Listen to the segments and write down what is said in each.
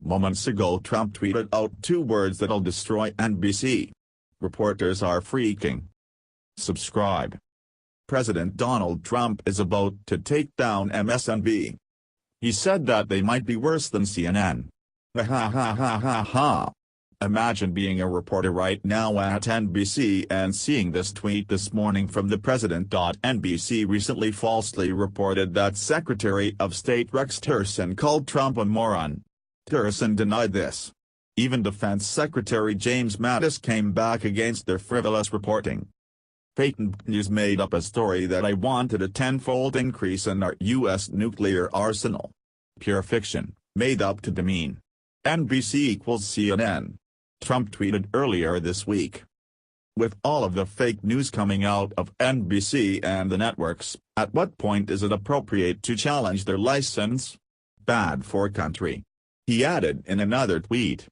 Moments ago Trump tweeted out 2 words that'll destroy NBC. Reporters are freaking. Subscribe. President Donald Trump is about to take down MSNBC. He said that they might be worse than CNN. Ha ha ha ha ha ha. Imagine being a reporter right now at NBC and seeing this tweet this morning from the president. NBC recently falsely reported that Secretary of State Rex Tillerson called Trump a moron. Tillerson denied this. Even Defense Secretary James Mattis came back against their frivolous reporting. Fake news made up a story that I wanted a 10-fold increase in our U.S. nuclear arsenal. Pure fiction, made up to demean NBC equals CNN. Trump tweeted earlier this week. With all of the fake news coming out of NBC and the networks, at what point is it appropriate to challenge their license? Bad for country. He added in another tweet.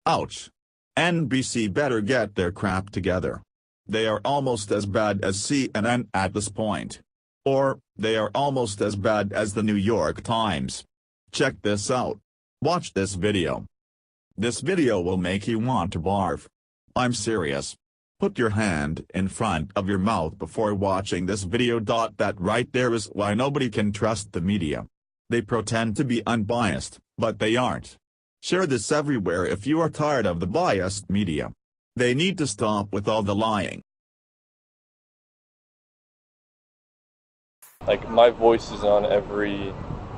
Ouch. NBC better get their crap together. They are almost as bad as CNN at this point. Or, they are almost as bad as the New York Times. Check this out. Watch this video. This video will make you want to barf. I'm serious. Put your hand in front of your mouth before watching this video. That right there is why nobody can trust the media. They pretend to be unbiased, but they aren't. Share this everywhere if you are tired of the biased media. They need to stop with all the lying. Like, my voice is on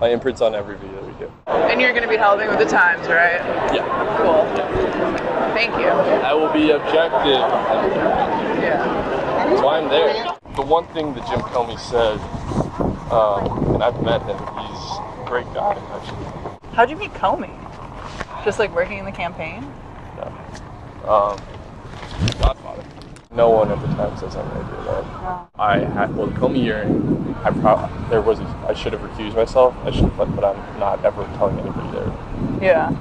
my imprint's on every video we do. And you're going to be helping with the Times, right? Yeah. Cool. Yeah. Thank you. I will be objective. Yeah. That's why I'm there. The one thing that Jim Comey said, and I've met him, he's a great guy, actually. How'd you meet Comey? Just like working in the campaign? No. Godfather. No one at the time says I'm going to do that. Oh. The Comey hearing, I should have recused myself. But I'm not ever telling anybody there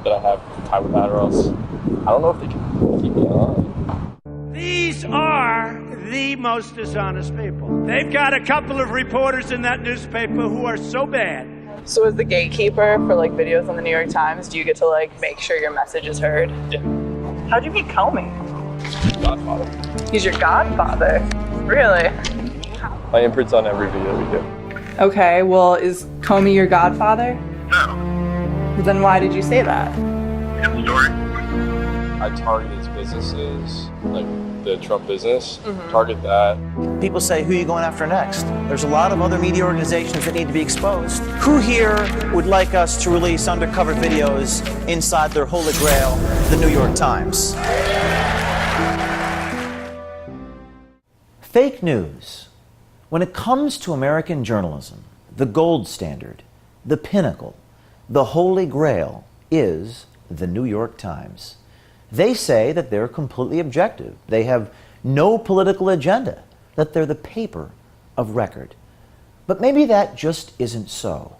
that I have tie with that, or else I don't know if they can keep me on. These are the most dishonest people. They've got a couple of reporters in that newspaper who are so bad. So as the gatekeeper for like videos on the New York Times, do you get to like make sure your message is heard? Yeah. How'd you meet Comey? Godfather. He's your godfather? Really? My imprint's on every video we do. Okay, well, is Comey your godfather? No. Then why did you say that? His story. I target his businesses, like the Trump business, target that. People say, who are you going after next? There's a lot of other media organizations that need to be exposed. Who here would like us to release undercover videos inside their holy grail, the New York Times? Fake news. When it comes to American journalism, the gold standard, the pinnacle, the holy grail is the New York Times. They say that they're completely objective. They have no political agenda, that they're the paper of record. But maybe that just isn't so.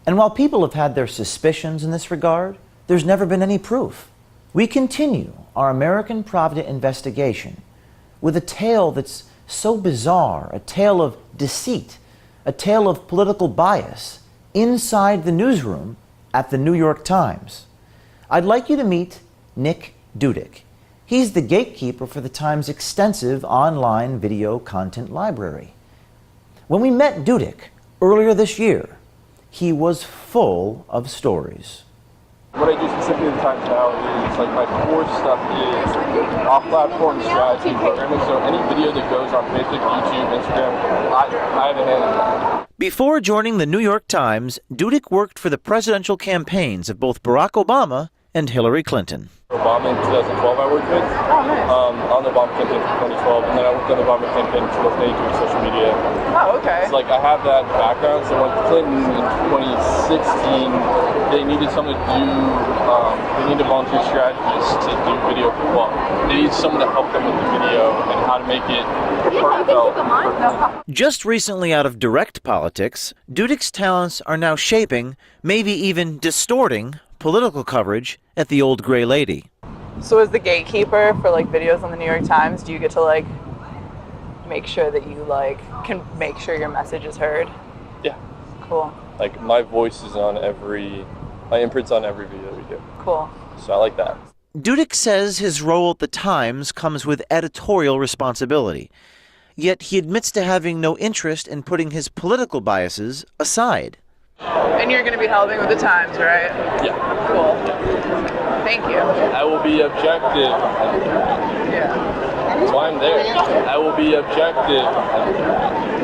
And while people have had their suspicions in this regard, there's never been any proof. We continue our American Provident investigation with a tale that's so bizarre, a tale of deceit, a tale of political bias inside the newsroom at the New York Times. I'd like you to meet Nick Dudick. He's the gatekeeper for the Times' extensive online video content library. When we met Dudick earlier this year, he was full of stories. What I do specifically at the Times now is, like, my core stuff is off-platform strategy programming, so any video that goes on Facebook, YouTube, Instagram, I have a hand in that. Before joining the New York Times, Dudick worked for the presidential campaigns of both Barack Obama and Hillary Clinton. Obama in 2012 I worked with, on the Obama campaign for 2012, and then I worked on the Obama campaign in 2008 doing social media. Oh, okay. It's like I have that background, so when Clinton in 2016, they needed someone to do, they needed volunteer strategists to do video, they needed someone to help them with the video and how to make it heartfelt. Just recently out of direct politics, Dudick's talents are now shaping, maybe even distorting, political coverage at the Old Gray Lady. So as the gatekeeper for like videos on the New York Times, do you get to like make sure that you like can make sure your message is heard? Yeah. Cool. Like, my voice is on My imprint's on every video we do. Cool. So I like that. Dudek says his role at the Times comes with editorial responsibility. Yet he admits to having no interest in putting his political biases aside. And you're going to be helping with the Times, right? Yeah. Cool. Thank you. I will be objective. Yeah. That's why I'm there. I will be objective.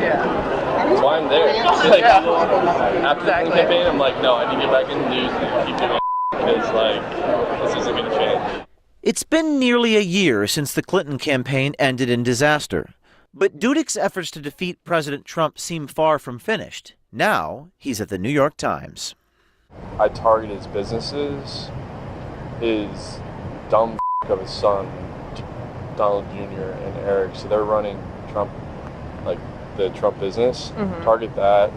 Yeah. That's why I'm there. Like, Yeah. after the Clinton campaign, I'm like, no, I need to get back in the news and keep doing it because, like, this isn't going to change. It's been nearly a year since the Clinton campaign ended in disaster. But Dudek's efforts to defeat President Trump seem far from finished. Now he's at the New York Times. I target his businesses, his dumb of his son, Donald Jr. and Eric. So they're running Trump, like the Trump business. Target that.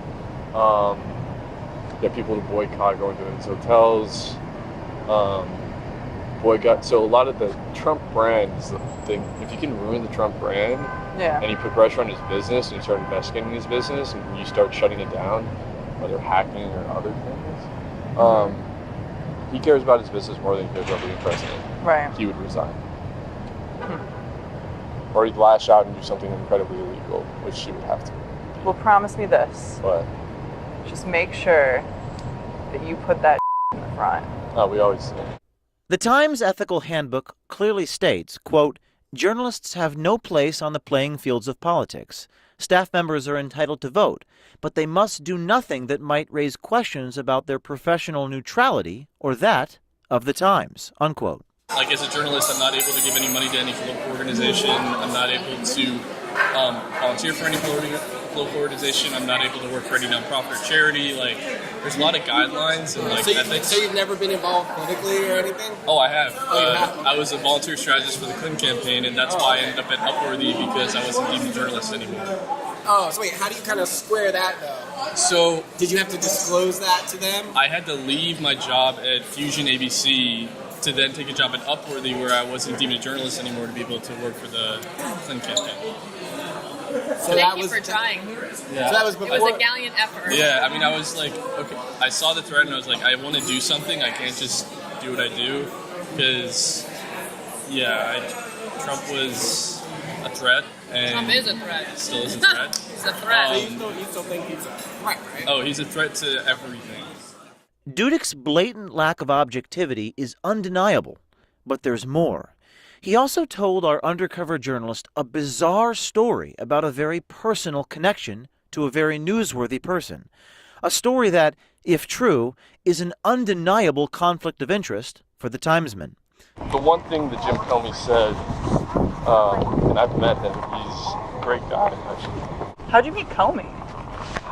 Get people to boycott going to these hotels. Boycott. So a lot of the Trump brand is the thing. If you can ruin the Trump brand, and you put pressure on his business, and you start investigating his business, and you start shutting it down, whether hacking or other things, he cares about his business more than he cares about being president. Right. He would resign. Or he'd lash out and do something incredibly illegal, which he would have to. Well, promise me this. But Just make sure that you put that in the front. we always do. The Times ethical handbook clearly states, quote, journalists have no place on the playing fields of politics. Staff members are entitled to vote, but they must do nothing that might raise questions about their professional neutrality or that of the Times, unquote. Like, as a journalist, I'm not able to give any money to any political organization. I'm not able to volunteer for any political organization. I'm not able to work for any nonprofit or charity. Like, there's a lot of guidelines and, like, ethics. So you've never been involved politically or anything? Oh, I have. Oh, you have? I was a volunteer strategist for the Clinton campaign, and that's why I ended up at Upworthy, because I wasn't deemed a journalist anymore. Oh, so wait, how do you kind of square that, though? So, did you have to disclose that to them? I had to leave my job at Fusion ABC to then take a job at Upworthy, where I wasn't deemed a journalist anymore, to be able to work for the Clinton campaign. So Thank you for trying. Yeah. So that was before. It was a gallant effort. Yeah, I mean, I was like, okay, I saw the threat and I was like, I want to do something. I can't just do what I do, because, Trump was a threat. And Trump is a threat. Still is a threat. He's a threat. You still think he's a threat, right? Oh, he's a threat to everything. Dudek's blatant lack of objectivity is undeniable, but there's more. He also told our undercover journalist a bizarre story about a very personal connection to a very newsworthy person. A story that, if true, is an undeniable conflict of interest for the Timesman. The one thing that Jim Comey said, and I've met him, he's a great guy, actually. How'd you meet Comey?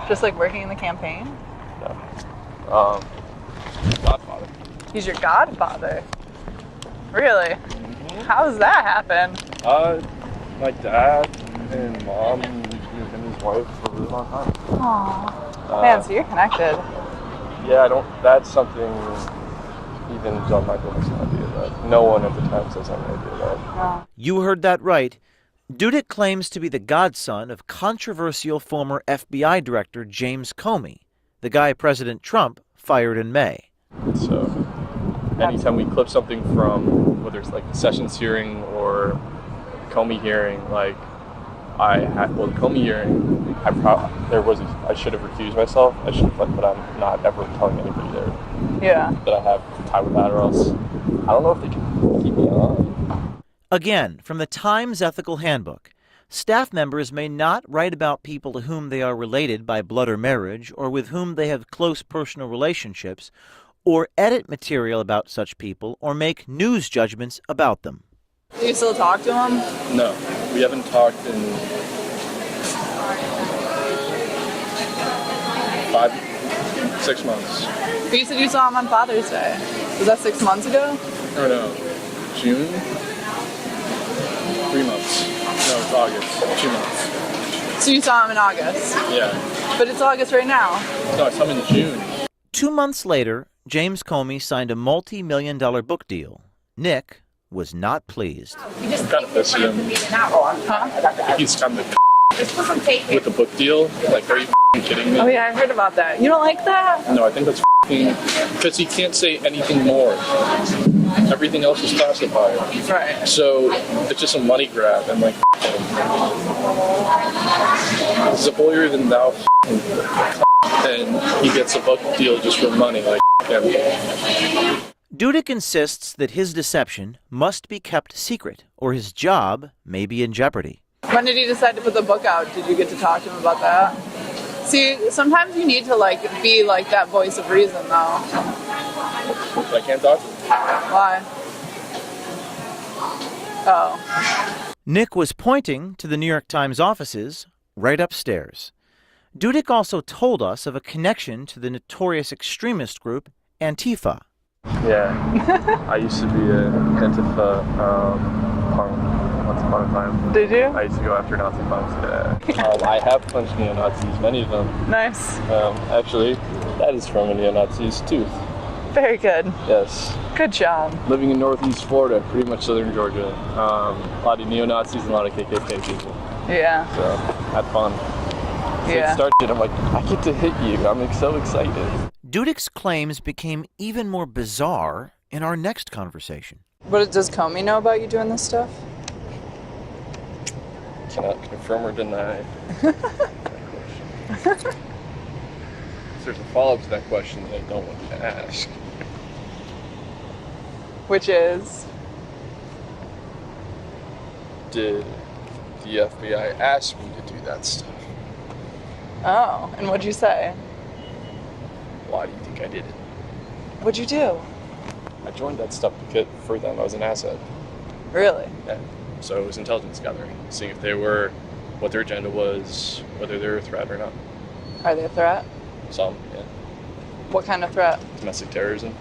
Just like working in the campaign? No. Godfather. He's your godfather? Really? How does that happen? My dad and mom and his wife for a really long time. Aww. Man, so you're connected. Yeah, that's something even John Michael has no idea about. No one at the time has any idea about. No. You heard that right. Dudek claims to be the godson of controversial former FBI Director James Comey, the guy President Trump fired in May. So, anytime we clip something from, whether it's like the Sessions hearing or Comey hearing, like the Comey hearing, I should have recused myself. I should have, but I'm not ever telling anybody there. Yeah. That I have tie with that, or else I don't know if they can keep me on. Again, from the Times Ethical Handbook, staff members may not write about people to whom they are related by blood or marriage, or with whom they have close personal relationships, or edit material about such people, or make news judgments about them. Do you still talk to him? No, we haven't talked in 6 months. But you said you saw him on Father's Day. Was that 6 months ago? Or no, June? 3 months. No, it's August. 2 months. So you saw him in August? Yeah. But it's August right now. No, I saw him in June. 2 months later, James Comey signed a multi-million-dollar book deal. Nick was not pleased. I'm kind of pissed at him. He's kind of with the book deal. Like, are you kidding me? Oh yeah, I heard about that. You don't like that? No, I think that's because he can't say anything more. Everything else is classified. Right. So it's just a money grab, and like, he's a holier than thou, and he gets a book deal just for money, like him. Dudek insists that his deception must be kept secret, or his job may be in jeopardy. When did he decide to put the book out? Did you get to talk to him about that? See, sometimes you need to like be like that voice of reason, though. I can't talk to him. Why? Oh. Nick was pointing to the New York Times offices right upstairs. Dudek also told us of a connection to the notorious extremist group Antifa. Yeah, I used to be an Antifa punk once upon a time. Did you? I used to go after Nazi punks, yeah. I have punched neo-Nazis, many of them. Nice. Actually, that is from a neo-Nazi's tooth. Very good. Yes. Good job. Living in Northeast Florida, pretty much southern Georgia. A lot of neo-Nazis and a lot of KKK people. Yeah. So, had fun. So Yeah. it started, I'm like, I get to hit you. I'm so excited. Dudek's claims became even more bizarre in our next conversation. But does Comey know about you doing this stuff? Cannot confirm or deny. There's a follow-up to that question that I don't want to ask. Which is? Did the FBI ask me to do that stuff? Oh, and what'd you say? Why do you think I did it? What'd you do? I joined that stuff for them. I was an asset. Really? Yeah. So it was intelligence gathering, seeing if they were, what their agenda was, whether they're a threat or not. Are they a threat? Some, yeah. What kind of threat? Domestic terrorism.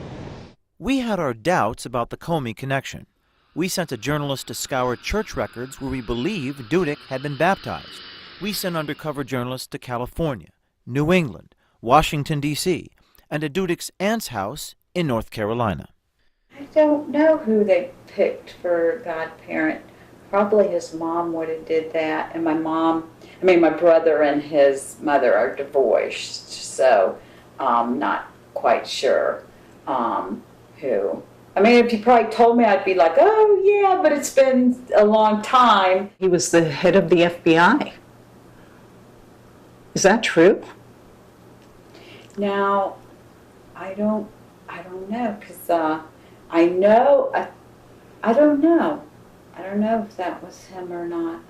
We had our doubts about the Comey connection. We sent a journalist to scour church records where we believe Dudek had been baptized. We sent undercover journalists to California, New England, Washington, D.C., and to Dudek's aunt's house in North Carolina. I don't know who they picked for godparent. Probably his mom would have did that, and my brother and his mother are divorced, so not quite sure who. I mean, if you probably told me, I'd be like, oh yeah, but it's been a long time. He was the head of the FBI. Is that true? Now, I don't know, because I don't know. I don't know if that was him or not.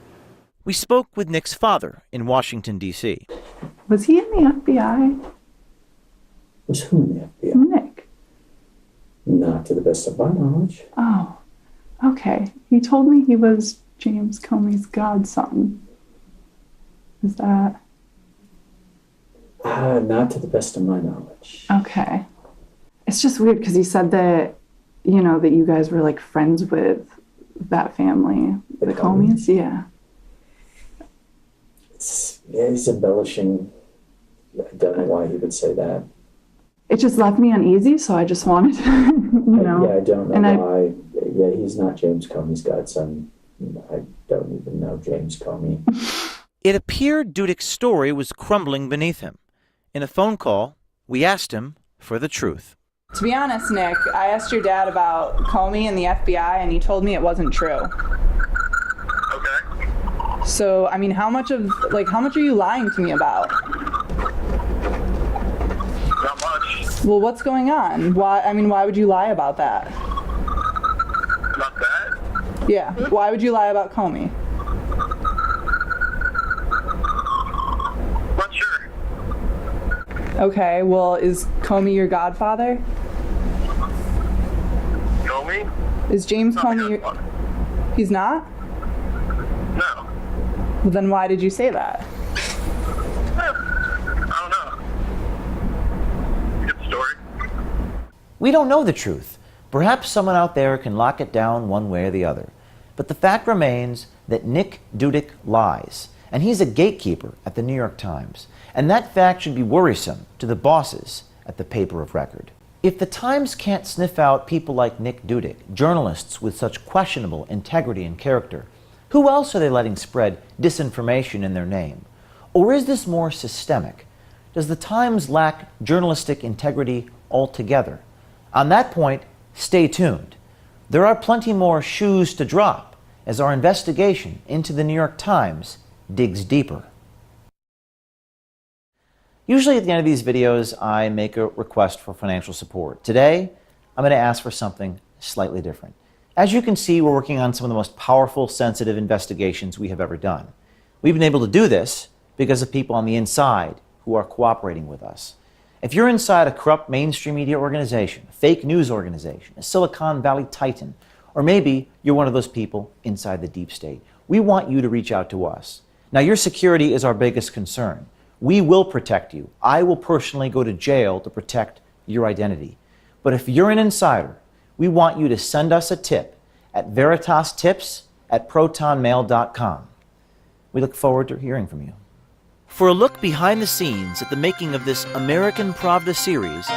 We spoke with Nick's father in Washington, D.C. Was he in the FBI? Was who in the FBI? Nick. Not to the best of my knowledge. Oh, okay. He told me he was James Comey's godson. Is that? Not to the best of my knowledge. Okay. It's just weird because he said that, that you guys were like friends with that family, the Comeys. Yeah. He's embellishing. I don't know why he would say that. It just left me uneasy, so I just wanted to, Yeah, I don't know why. Yeah, he's not James Comey's godson. I don't even know James Comey. It appeared Dudek's story was crumbling beneath him. In a phone call, we asked him for the truth. To be honest, Nick, I asked your dad about Comey and the FBI, and he told me it wasn't true. Okay. So, I mean, how much are you lying to me about? Not much. Well, what's going on? Why would you lie about that? Not that. Yeah. Why would you lie about Comey? Not sure. Okay, well, is Comey your godfather? Comey? Is James Not my Comey your... godfather. He's not? No. Well, then why did you say that? I don't know. Good story. We don't know the truth. Perhaps someone out there can lock it down one way or the other. But the fact remains that Nick Dudek lies, and he's a gatekeeper at the New York Times. And that fact should be worrisome to the bosses at the paper of record. If the Times can't sniff out people like Nick Dudek, journalists with such questionable integrity and character, who else are they letting spread disinformation in their name? Or is this more systemic? Does the Times lack journalistic integrity altogether. On that point, stay tuned. There are plenty more shoes to drop as our investigation into the New York Times digs deeper. Usually at the end of these videos, I make a request for financial support. Today, I'm going to ask for something slightly different. As you can see, we're working on some of the most powerful, sensitive investigations we have ever done. We've been able to do this because of people on the inside who are cooperating with us. If you're inside a corrupt mainstream media organization, a fake news organization, a Silicon Valley titan, or maybe you're one of those people inside the deep state, we want you to reach out to us. Now, your security is our biggest concern. We will protect you. I will personally go to jail to protect your identity. But if you're an insider, we want you to send us a tip at veritastips@protonmail.com. We look forward to hearing from you. For a look behind the scenes at the making of this American Pravda series,